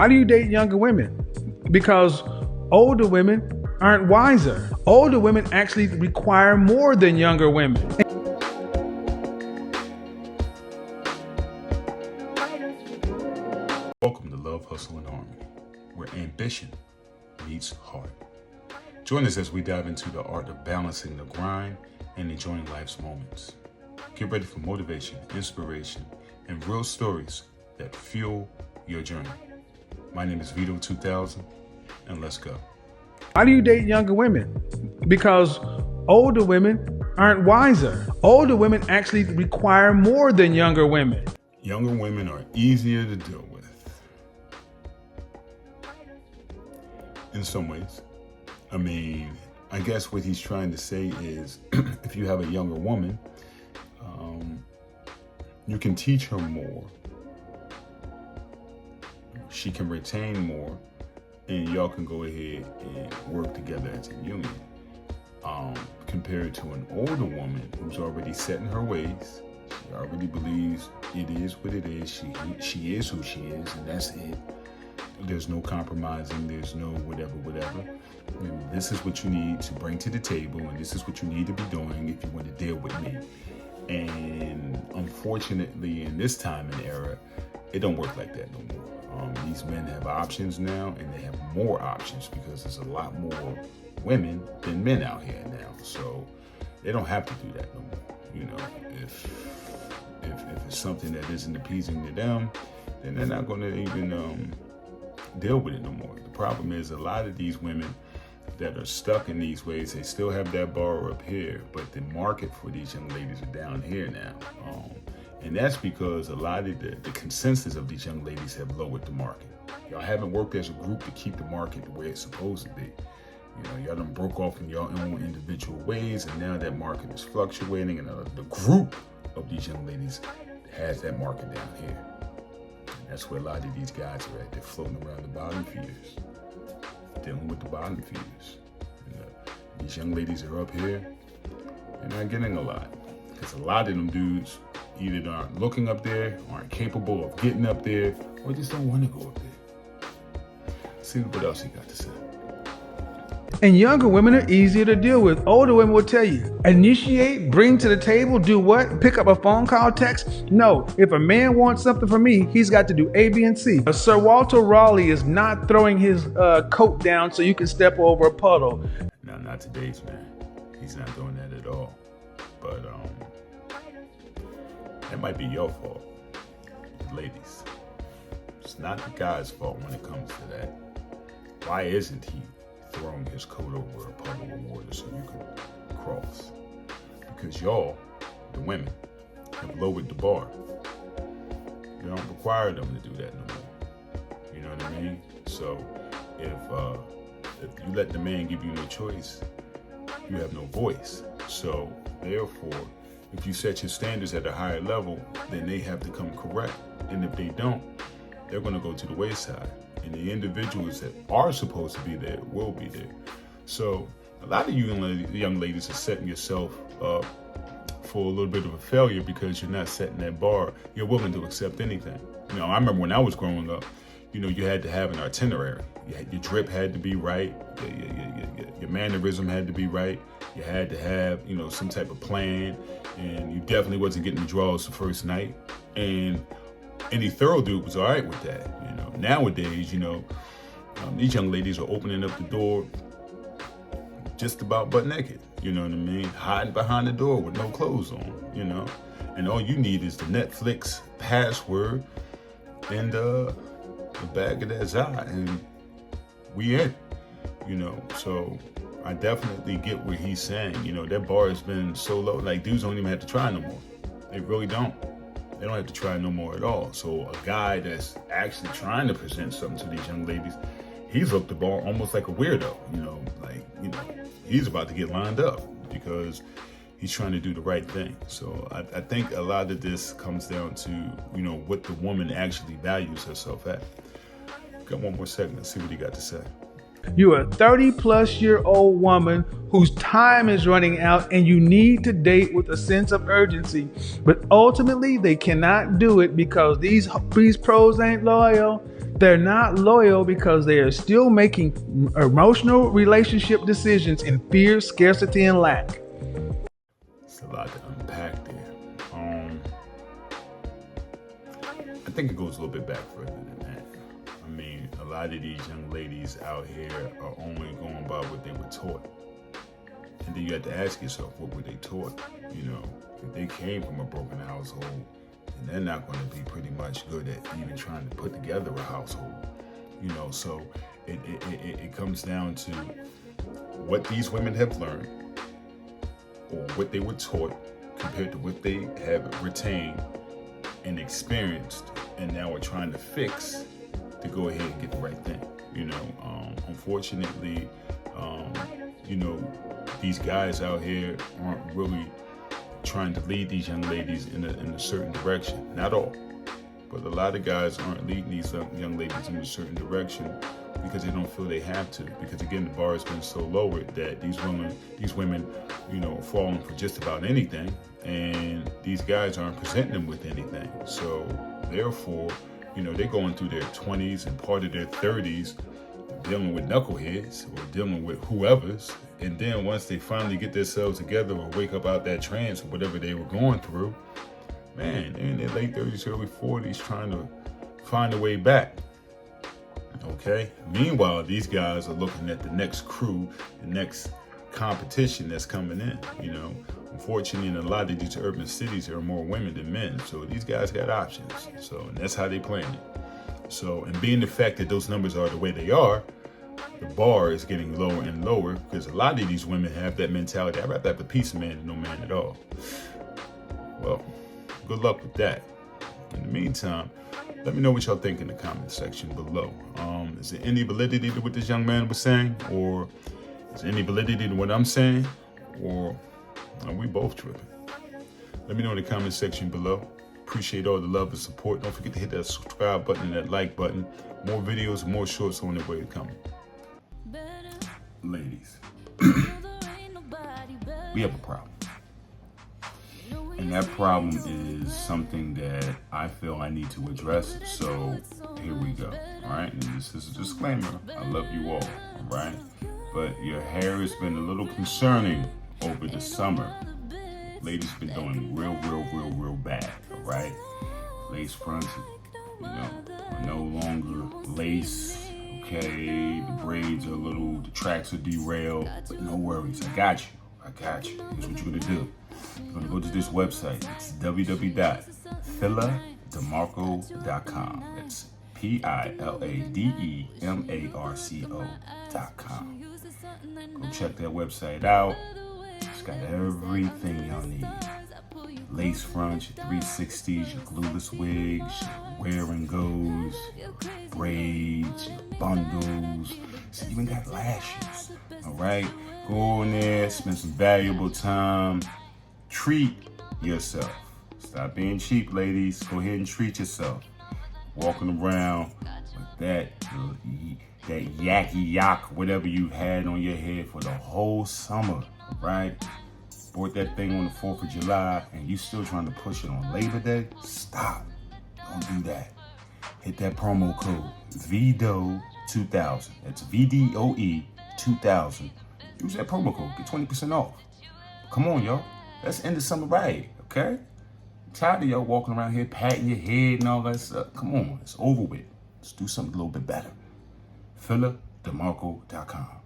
Why do you date younger women? Because older women aren't wiser. Older women actually require more than younger women. Welcome to Love, Hustle, and Harmony, where ambition meets heart. Join us as we dive into the art of balancing the grind and enjoying life's moments. Get ready for motivation, inspiration, and real stories that fuel your journey. My name is VDOE 2000, and let's go. Why do you date younger women? Because older women aren't wiser. Older women actually require more than younger women. Younger women are easier to deal with. In some ways. I mean, I guess what he's trying to say is if you have a younger woman, you can teach her more. She can retain more, and y'all can go ahead and work together as a union. Compared to an older woman who's already set in her ways, she already believes it is what it is. She is who she is, and that's it. There's no compromising. There's no whatever. And this is what you need to bring to the table, and this is what you need to be doing if you want to deal with me. And unfortunately, in this time and era, it don't work like that no more. These men have options now, and they have more options because there's a lot more women than men out here now. So they don't have to do that no more. You know, if it's something that isn't appeasing to them, then they're not going to even deal with it no more. The problem is a lot of these women that are stuck in these ways, they still have that bar up here, but the market for these young ladies are down here now. And that's because a lot of the consensus of these young ladies have lowered the market. Y'all haven't worked as a group to keep the market the way it's supposed to be. You know, y'all done broke off in your own individual ways, and now that market is fluctuating, and the group of these young ladies has that market down here. And that's where a lot of these guys are at. They're floating around the bottom feeders, dealing with the bottom feeders. And, these young ladies are up here, they're not getting a lot. Because a lot of them dudes either aren't looking up there, aren't capable of getting up there, or just don't want to go up there. See what else he got to say. And younger women are easier to deal with. Older women will tell you, initiate, bring to the table, do what? Pick up a phone call, text? No, if a man wants something from me, he's got to do A, B, and C. Sir Walter Raleigh is not throwing his coat down so you can step over a puddle. No, not today's man. He's not doing that at all. But that might be your fault, ladies. It's not the guy's fault when it comes to that. Why isn't he throwing his coat over a puddle of water so you can cross? Because y'all, the women, have lowered the bar. You don't require them to do that no more. You know what I mean? So if you let the man give you no choice, you have no voice. So therefore, if you set your standards at a higher level, then they have to come correct. And if they don't, they're going to go to the wayside. And the individuals that are supposed to be there will be there. So a lot of you young ladies are setting yourself up for a little bit of a failure because you're not setting that bar. You're willing to accept anything. You know, I remember when I was growing up, you know, you had to have an itinerary. Your drip had to be right. Your mannerism had to be right. You had to have, you know, some type of plan. And you definitely wasn't getting the draws the first night. And any thorough dude was all right with that. You know, nowadays, you know, these young ladies are opening up the door just about butt naked. You know what I mean? Hiding behind the door with no clothes on, you know. And all you need is the Netflix password and the bag of that Zai, and we in, you know. So I definitely get what he's saying. You know, that bar has been so low, like dudes don't even have to try no more. They really don't. They don't have to try no more at all. So a guy that's actually trying to present something to these young ladies, he's up the bar almost like a weirdo, you know, like, you know, he's about to get lined up because he's trying to do the right thing. So I think a lot of this comes down to, you know, what the woman actually values herself at. Got one more segment. Let's see what he got to say. You're a 30-plus-year-old woman whose time is running out and you need to date with a sense of urgency. But ultimately, they cannot do it because these pros ain't loyal. They're not loyal because they are still making emotional relationship decisions in fear, scarcity, and lack. It's a lot to unpack there. I think it goes a little bit back further than that. I mean, a lot of these young ladies out here are only going by what they were taught. And then you have to ask yourself, what were they taught? You know, if they came from a broken household, then they're not going to be pretty much good at even trying to put together a household. You know, so it comes down to what these women have learned or what they were taught compared to what they have retained and experienced and now are trying to fix to go ahead and get the right thing. You know, unfortunately, you know, these guys out here aren't really trying to lead these young ladies in a certain direction. Not all, but a lot of guys aren't leading these young ladies in a certain direction because they don't feel they have to. Because again, the bar has been so lowered that these women, you know, are falling for just about anything, and these guys aren't presenting them with anything. So therefore, you know, they're going through their 20s and part of their 30s dealing with knuckleheads or dealing with whoever's, and then once they finally get themselves together or wake up out that trance or whatever they were going through, man, they're in their late 30s, early 40s trying to find a way back. Okay? Meanwhile, these guys are looking at the next crew, the next competition that's coming in. You know, unfortunately, in a lot of these urban cities, there are more women than men. So these guys got options. So, and that's how they playing it. So, and being the fact that those numbers are the way they are, the bar is getting lower and lower because a lot of these women have that mentality. I'd rather have a piece of man than no man at all. Well, good luck with that. In the meantime, let me know what y'all think in the comment section below. Is there any validity to what this young man was saying? Or is there any validity to what I'm saying? Or are we both tripping? Let me know in the comment section below. Appreciate all the love and support. Don't forget to hit that subscribe button and that like button. More videos, more shorts on the way to come. Ladies, we have a problem. And that problem is something that I feel I need to address. So here we go. All right. And this is a disclaimer. I love you all. All right. But your hair has been a little concerning over the summer. Ladies been doing real bad. All right. Lace fronts, you know, are no longer lace. Okay. The braids are a little, the tracks are derailed. But no worries. I got you. Here's what you're going to do. You're going to go to this website. It's www.philademarco.com. That's PILADEMARCO.com. Go check that website out. It's got everything y'all need. Lace fronts, your 360s, your glueless wigs, your wear and goes, your braids, your bundles. It's even got lashes. All right? Go in there, spend some valuable time. Treat yourself. Stop being cheap, ladies. Go ahead and treat yourself. Walking around with that yakky yak, whatever you had on your head for the whole summer, right? Bought that thing on the 4th of July and you still trying to push it on Labor Day? Stop. Don't do that. Hit that promo code VDOE 2000. That's VDOE 2000. Use that promo code. Get 20% off. Come on, y'all. Let's end the summer right, okay? I'm tired of y'all walking around here patting your head and all that stuff. Come on, it's over with. Let's do something a little bit better. philademarco.com.